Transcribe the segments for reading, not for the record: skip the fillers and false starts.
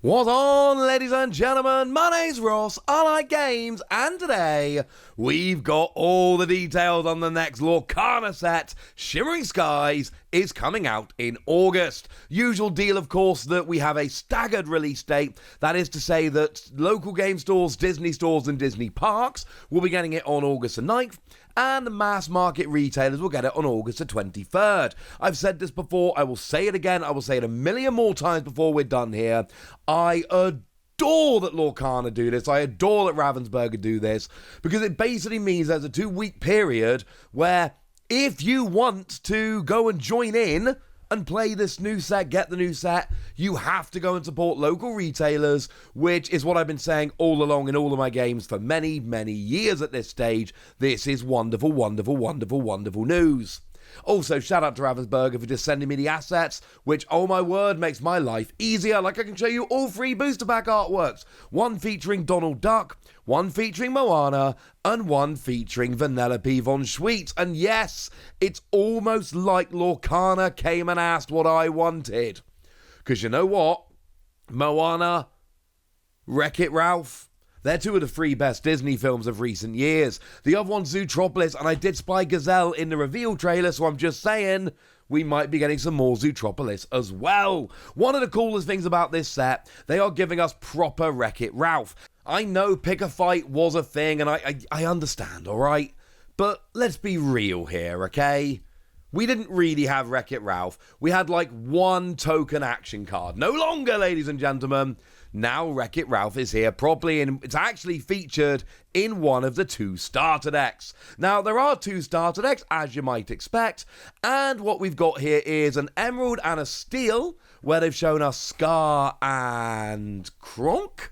What's on, ladies and gentlemen? My name's Ross, I like games, and today we've got all the details on the next Lorcana set. Shimmering Skies is coming out in August. Usual deal, of course, that we have a staggered release date. That is to say that local game stores, Disney stores, and Disney parks will be getting it on August the 9th. And mass market retailers will get it on August the 23rd. I've said this before, I will say it again, I will say it a million more times before we're done here. I adore that Lorcana do this, I adore that Ravensburger do this, because it basically means there's a 2-week period where if you want to go and join in and play this new set, get the new set, you have to go and support local retailers, which is what I've been saying all along in all of my games for many, many years at this stage. This is wonderful, wonderful, wonderful, wonderful news. Also, shout out to Ravensburger for just sending me the assets, which, oh my word, makes my life easier. Like, I can show you all 3 booster pack artworks. One featuring Donald Duck, one featuring Moana, and one featuring Vanellope von Schweetz. And yes, it's almost like Lorcana came and asked what I wanted. Because you know what? Moana, Wreck-It Ralph, they're 2 of the 3 best Disney films of recent years. The other one's Zootropolis, and I did spy Gazelle in the reveal trailer, so I'm just saying we might be getting some more Zootropolis as well. One of the coolest things about this set, they are giving us proper Wreck-It Ralph. I know Pick a Fight was a thing, and I understand, alright? But let's be real here, okay? We didn't really have Wreck-It Ralph. We had like 1 token action card. No longer, ladies and gentlemen. Now Wreck-It Ralph is here properly, and it's actually featured in one of the 2 starter decks. Now, there are 2 starter decks, as you might expect, and what we've got here is an Emerald and a Steel, where they've shown us Scar and Kronk?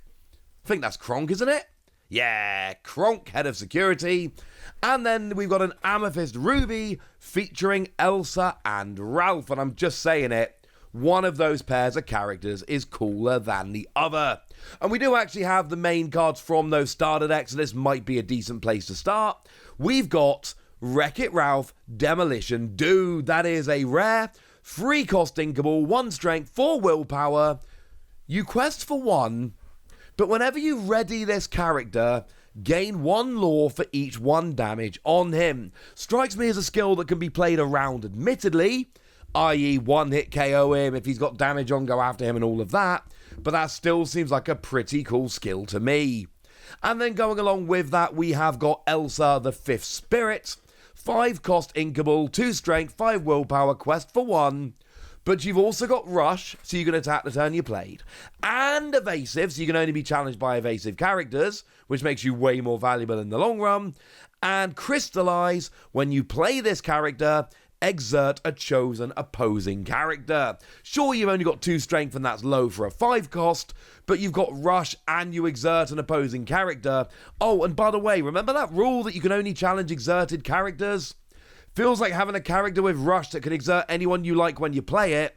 I think that's Kronk, isn't it? Yeah, Kronk, head of security. And then we've got an Amethyst Ruby featuring Elsa and Ralph, and I'm just saying it. One of those pairs of characters is cooler than the other. And we do actually have the main cards from those starter decks, so this might be a decent place to start. We've got Wreck-It Ralph Demolition Dude. That is a rare, 3 cost inkable, 1 strength, 4 willpower. You quest for 1, but whenever you ready this character, gain 1 lore for each 1 damage on him. Strikes me as a skill that can be played around, admittedly, i.e. 1-hit KO him, if he's got damage on, go after him and all of that, but that still seems like a pretty cool skill to me. And then going along with that, we have got Elsa the 5th Spirit, 5 cost inkable, 2 strength, 5 willpower, quest for 1, but you've also got Rush, so you can attack the turn you played, and Evasive, so you can only be challenged by evasive characters, which makes you way more valuable in the long run, and Crystallize, when you play this character, exert a chosen opposing character. Sure, you've only got 2 strength and that's low for a 5 cost, but you've got Rush and you exert an opposing character. Oh, and by the way, remember that rule that you can only challenge exerted characters? Feels like having a character with Rush that can exert anyone you like when you play it.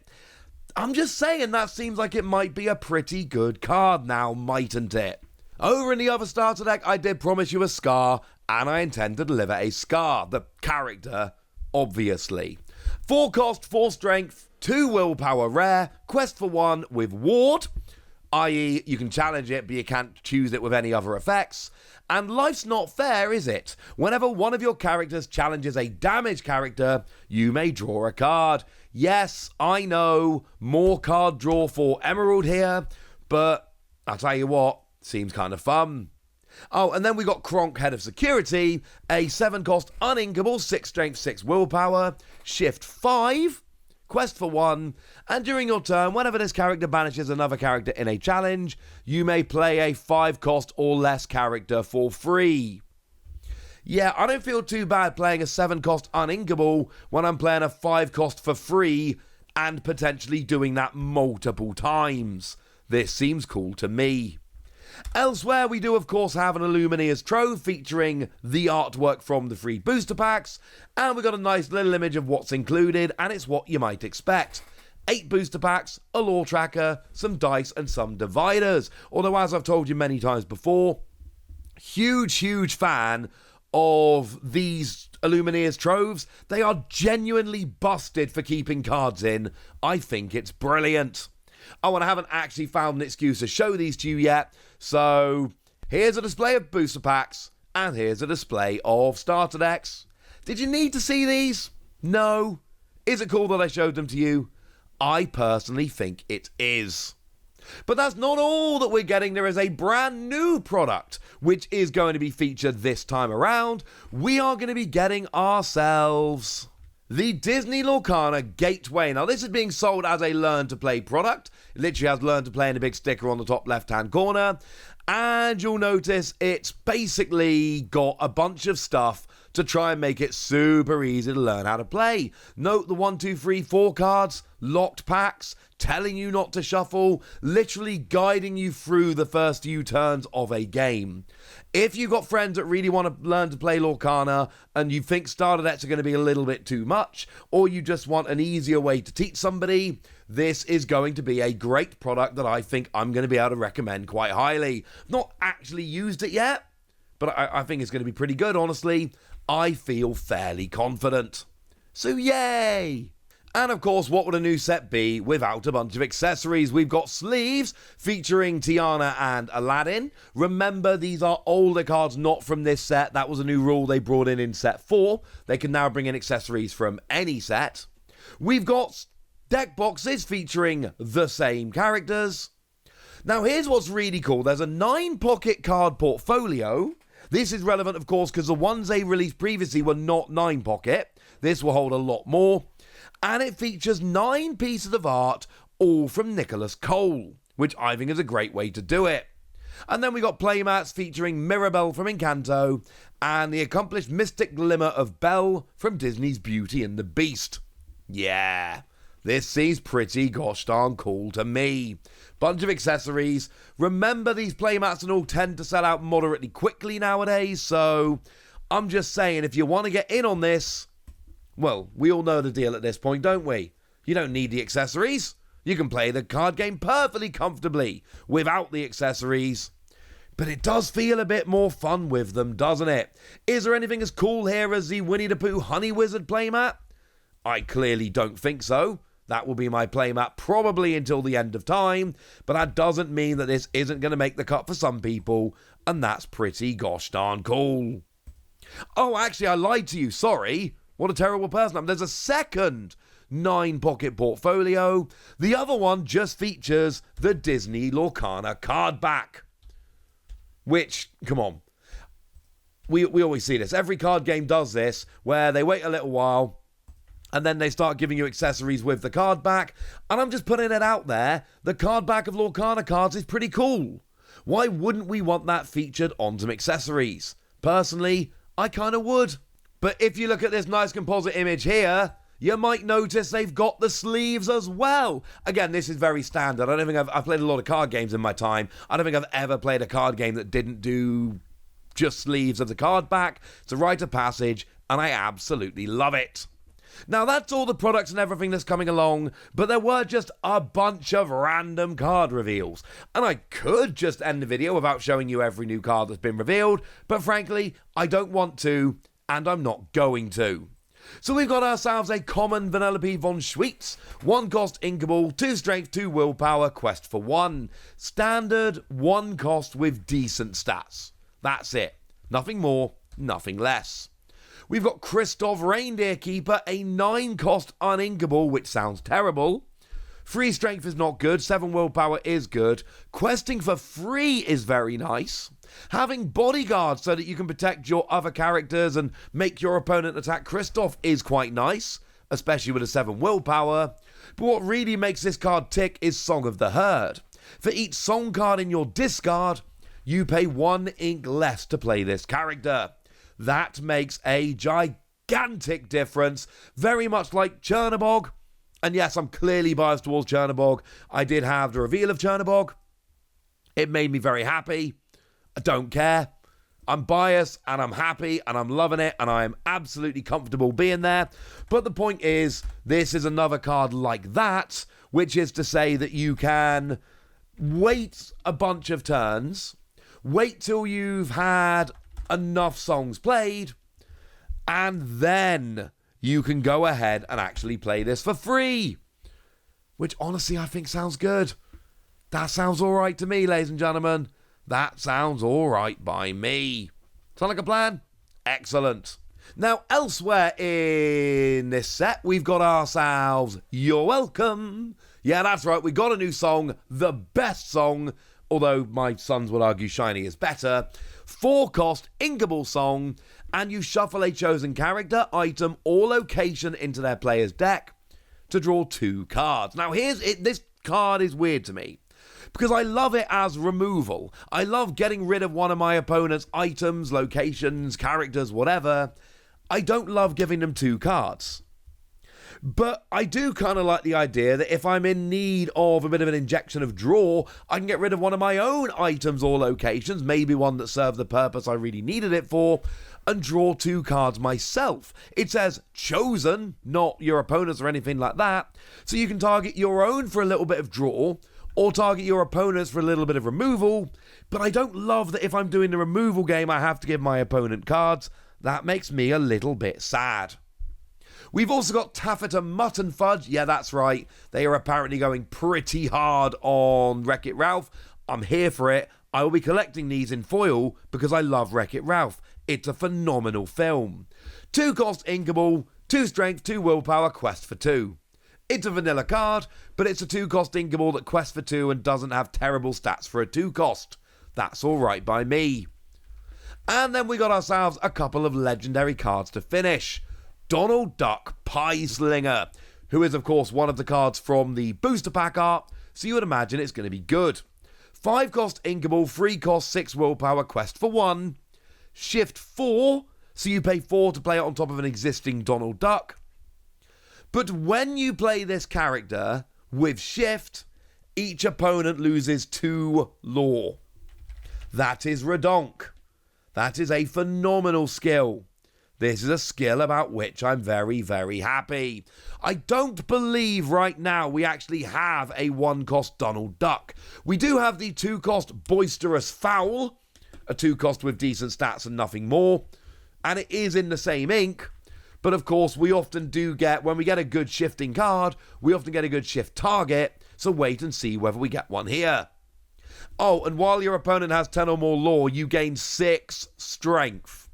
I'm just saying that seems like it might be a pretty good card now, mightn't it? Over in the other starter deck, I did promise you a Scar, and I intend to deliver a Scar, the character, obviously. 4 cost, 4 strength, 2 willpower rare, quest for 1 with ward, i.e. you can challenge it but you can't choose it with any other effects. And life's not fair, is it? Whenever one of your characters challenges a damage character, you may draw a card. Yes, I know, more card draw for Emerald here, but I'll tell you what, seems kind of fun. Oh, and then we got Kronk, head of security, a 7 cost uninkable, 6 strength, 6 willpower, shift 5, quest for 1, and during your turn, whenever this character banishes another character in a challenge, you may play a 5 cost or less character for free. Yeah, I don't feel too bad playing a 7 cost uninkable when I'm playing a 5 cost for free and potentially doing that multiple times. This seems cool to me. Elsewhere, we do of course have an Illumineer's Trove featuring the artwork from the 3 booster packs, and we got a nice little image of what's included, and it's what you might expect. 8 booster packs, a lore tracker, some dice, and some dividers. Although, as I've told you many times before, huge fan of these Illumineer's Troves. They are genuinely busted for keeping cards in. I think it's brilliant. Oh, and I haven't actually found an excuse to show these to you yet, so here's a display of booster packs, and here's a display of starter decks. Did you need to see these? No. Is it cool that I showed them to you? I personally think it is. But that's not all that we're getting. There is a brand new product which is going to be featured this time around. We are going to be getting ourselves the Disney Lorcana Gateway. Now, this is being sold as a learn-to-play product. It literally has learn to play in a big sticker on the top left-hand corner. And you'll notice it's basically got a bunch of stuff to try and make it super easy to learn how to play. Note the 1, 2, 3, 4 cards, locked packs, telling you not to shuffle, literally guiding you through the first few turns of a game. If you've got friends that really want to learn to play Lorcana and you think starter decks are going to be a little bit too much, or you just want an easier way to teach somebody, this is going to be a great product that I think I'm going to be able to recommend quite highly. Not actually used it yet, but I think it's going to be pretty good, honestly. I feel fairly confident. So yay! And of course, what would a new set be without a bunch of accessories? We've got sleeves featuring Tiana and Aladdin. Remember, these are older cards, not from this set. That was a new rule they brought in set 4. They can now bring in accessories from any set. We've got deck boxes featuring the same characters. Now, here's what's really cool. There's a 9-pocket card portfolio. This is relevant, of course, because the ones they released previously were not 9-pocket. This will hold a lot more. And it features 9 pieces of art, all from Nicholas Cole, which I think is a great way to do it. And then we got playmats featuring Mirabelle from Encanto and the accomplished mystic glimmer of Belle from Disney's Beauty and the Beast. Yeah, this seems pretty gosh darn cool to me. Bunch of accessories. Remember, these playmats and all tend to sell out moderately quickly nowadays, so I'm just saying, if you want to get in on this, well, we all know the deal at this point, don't we? You don't need the accessories. You can play the card game perfectly comfortably without the accessories. But it does feel a bit more fun with them, doesn't it? Is there anything as cool here as the Winnie the Pooh Honey Wizard playmat? I clearly don't think so. That will be my playmat probably until the end of time, but that doesn't mean that this isn't going to make the cut for some people, and that's pretty gosh darn cool. Oh, actually, I lied to you, sorry. What a terrible person. There's a second 9-pocket portfolio. The other one just features the Disney Lorcana card back. Which, come on, we always see this. Every card game does this, where they wait a little while, and then they start giving you accessories with the card back. And I'm just putting it out there. The card back of Lorcana cards is pretty cool. Why wouldn't we want that featured on some accessories? Personally, I kind of would. But if you look at this nice composite image here, you might notice they've got the sleeves as well. Again, this is very standard. I don't think I've played a lot of card games in my time. I don't think I've ever played a card game that didn't do just sleeves of the card back. It's a rite of passage, and I absolutely love it. Now, that's all the products and everything that's coming along, but there were just a bunch of random card reveals. And I could just end the video without showing you every new card that's been revealed, but frankly, I don't want to, and I'm not going to. So we've got ourselves a common Vanellope von Schweetz, 1 cost Inkable, 2 strength, 2 willpower, quest for 1. Standard, 1 cost with decent stats. That's it. Nothing more, nothing less. We've got Kristoff Reindeer Keeper, a 9-cost uninkable, which sounds terrible. 3 strength is not good, 7 willpower is good. Questing for free is very nice. Having bodyguards so that you can protect your other characters and make your opponent attack Kristoff is quite nice, especially with a 7 willpower. But what really makes this card tick is Song of the Herd. For each song card in your discard, you pay 1 ink less to play this character. That makes a gigantic difference, very much like Chernabog. And yes, I'm clearly biased towards Chernabog. I did have the reveal of Chernabog. It made me very happy. I don't care. I'm biased and I'm happy and I'm loving it and I'm absolutely comfortable being there. But the point is, this is another card like that, which is to say that you can wait a bunch of turns, wait till you've had enough songs played, and then you can go ahead and actually play this for free, which honestly I think sounds good. That sounds alright to me, ladies and gentlemen. That sounds alright by me. Sound like a plan? Excellent. Now, elsewhere in this set, we've got ourselves You're Welcome. Yeah, that's right, we got a new song, the best song, although my sons would argue Shiny is better. 4-cost Inkable song, and you shuffle a chosen character, item, or location into their player's deck to draw 2 cards. Now, this card is weird to me, because I love it as removal. I love getting rid of one of my opponent's items, locations, characters, whatever. I don't love giving them 2 cards. But I do kind of like the idea that if I'm in need of a bit of an injection of draw, I can get rid of one of my own items or locations, maybe one that served the purpose I really needed it for, and draw 2 cards myself. It says chosen, not your opponent's or anything like that, so you can target your own for a little bit of draw, or target your opponent's for a little bit of removal, but I don't love that if I'm doing the removal game I have to give my opponent cards. That makes me a little bit sad. We've also got Taffeta Mutton Fudge. Yeah, that's right. They are apparently going pretty hard on Wreck-It Ralph. I'm here for it. I will be collecting these in foil because I love Wreck-It Ralph. It's a phenomenal film. 2-cost Inkable, 2 strength, 2 willpower, quest for 2. It's a vanilla card, but it's a 2-cost Inkable that quests for 2 and doesn't have terrible stats for a 2-cost. That's alright by me. And then we got ourselves a couple of legendary cards to finish. Donald Duck Pie Slinger, who is of course one of the cards from the booster pack art, so you would imagine it's going to be good. 5-cost Inkable, 3-cost 6 willpower, quest for 1. Shift 4, so you pay 4 to play it on top of an existing Donald Duck. But when you play this character with Shift, each opponent loses 2 lore. That is redonk. That is a phenomenal skill. This is a skill about which I'm very, very happy. I don't believe right now we actually have a 1-cost Donald Duck. We do have the 2-cost Boisterous Fowl, a 2-cost with decent stats and nothing more, and it is in the same ink, but of course we often do get, when we get a good shifting card, we often get a good shift target, so wait and see whether we get one here. Oh, and while your opponent has 10 or more lore, you gain 6 strength.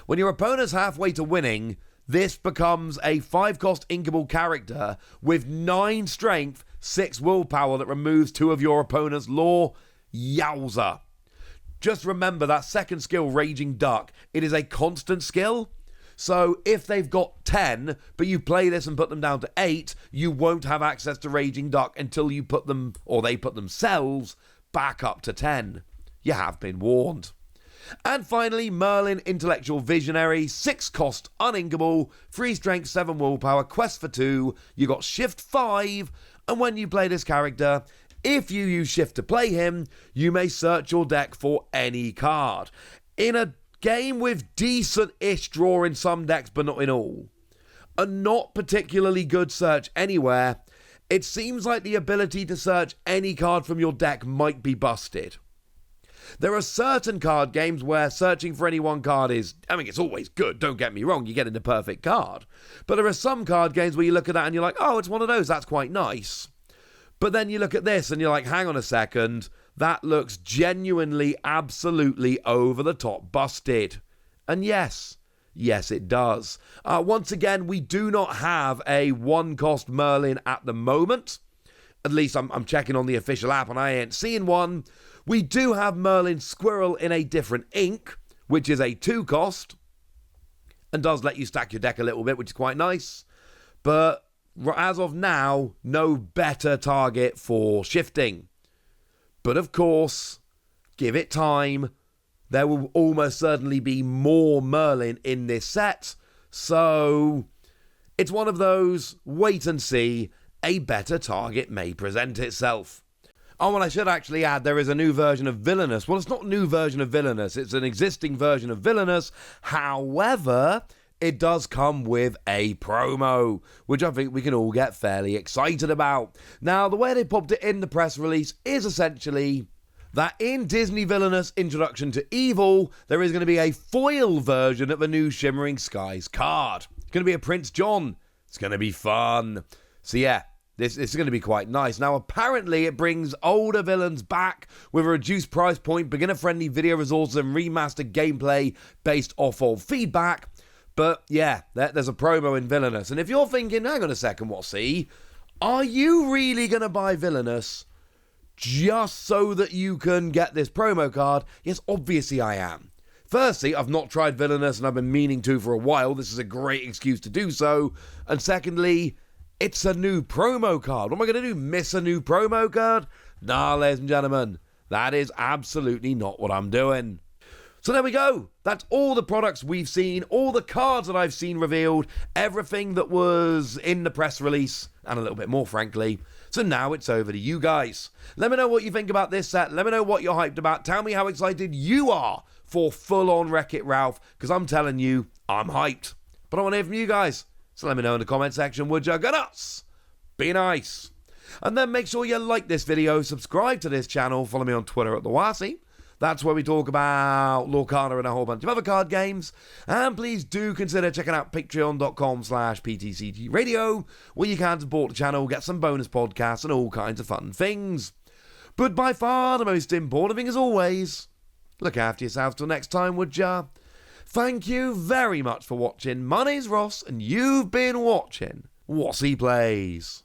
When your opponent's halfway to winning, this becomes a 5-cost Inkable character with 9 strength, 6 willpower that removes 2 of your opponent's lore. Yowza. Just remember that second skill, Raging Duck, it is a constant skill. So if they've got 10, but you play this and put them down to 8, you won't have access to Raging Duck until you put them, or they put themselves, back up to 10. You have been warned. And finally, Merlin Intellectual Visionary, 6-cost Uninkable, 3 strength, 7 willpower, quest for 2. You got Shift 5, and when you play this character, if you use Shift to play him, you may search your deck for any card. In a game with decent-ish draw in some decks, but not in all, a not particularly good search anywhere, it seems like the ability to search any card from your deck might be busted. There are certain card games where searching for any one card is, I mean, it's always good, don't get me wrong, you get in the perfect card. But there are some card games where you look at that and you're like, oh, it's one of those, that's quite nice. But then you look at this and you're like, hang on a second, that looks genuinely, absolutely over the top busted. And yes, it does. Once again, we do not have a 1-cost Merlin at the moment. At least I'm checking on the official app and I ain't seeing one. We do have Merlin Squirrel in a different ink, which is a 2-cost, and does let you stack your deck a little bit, which is quite nice. But as of now, no better target for shifting. But of course, give it time. There will almost certainly be more Merlin in this set. So it's one of those, wait and see, a better target may present itself. Oh, and I should actually add, there is a new version of Villainous. Well, it's not a new version of Villainous. It's an existing version of Villainous. However, it does come with a promo, which I think we can all get fairly excited about. Now, the way they popped it in the press release is essentially that in Disney Villainous Introduction to Evil, there is going to be a foil version of a new Shimmering Skies card. It's going to be a Prince John. It's going to be fun. So yeah, this is going to be quite nice. Now, apparently, it brings older villains back with a reduced price point, beginner-friendly video resources, and remastered gameplay based off of feedback. But yeah, there's a promo in Villainous. And if you're thinking, hang on a second, what's he? Are you really going to buy Villainous just so that you can get this promo card? Yes, obviously I am. Firstly, I've not tried Villainous and I've been meaning to for a while. This is a great excuse to do so. And secondly, it's a new promo card. What am I going to do? Miss a new promo card? Nah, ladies and gentlemen, that is absolutely not what I'm doing. So there we go. That's all the products we've seen, all the cards that I've seen revealed, everything that was in the press release, and a little bit more, frankly. So now it's over to you guys. Let me know what you think about this set. Let me know what you're hyped about. Tell me how excited you are for full-on Wreck-It Ralph, because I'm telling you, I'm hyped. But I want to hear from you guys. So let me know in the comment section, would you? Go nuts! Be nice. And then make sure you like this video, subscribe to this channel, follow me on Twitter at TheWasi. That's where we talk about Lorcana and a whole bunch of other card games. And please do consider checking out patreon.com/PTCGradio, where you can support the channel, get some bonus podcasts, and all kinds of fun things. But by far the most important thing, as always, look after yourselves till next time, would ya? Thank you very much for watching. My name's Ross, and you've been watching Wasi Plays.